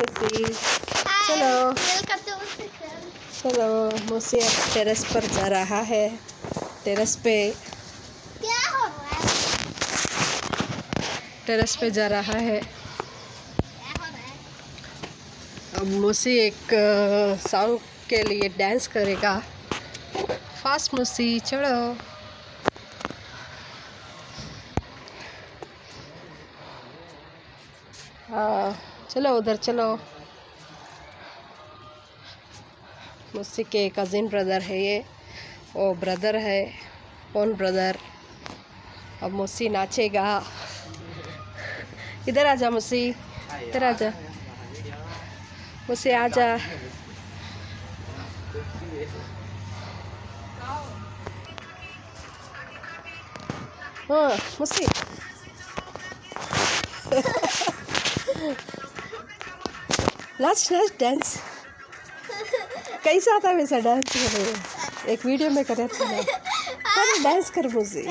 मुसी, चलो चलो। मुसी अब टेरेस पर जा रहा है। टेरेस पे क्या हो रहा है? टेरेस पे जा रहा है। अब मुसी एक सॉन्ग के लिए डांस करेगा। फास्ट मुसी, चलो। हाँ चलो, उधर चलो। मुसी के कज़िन ब्रदर है ये, वो ब्रदर है, ओन ब्रदर। अब मुसी नाचेगा। इधर आजा मुसी, इधर आजा मुसी, आजा। हाँ मुसी। नाच नाच, डांस कैसा था वैसा डांस करे। एक वीडियो में करे थे ना, डांस कर मुसी।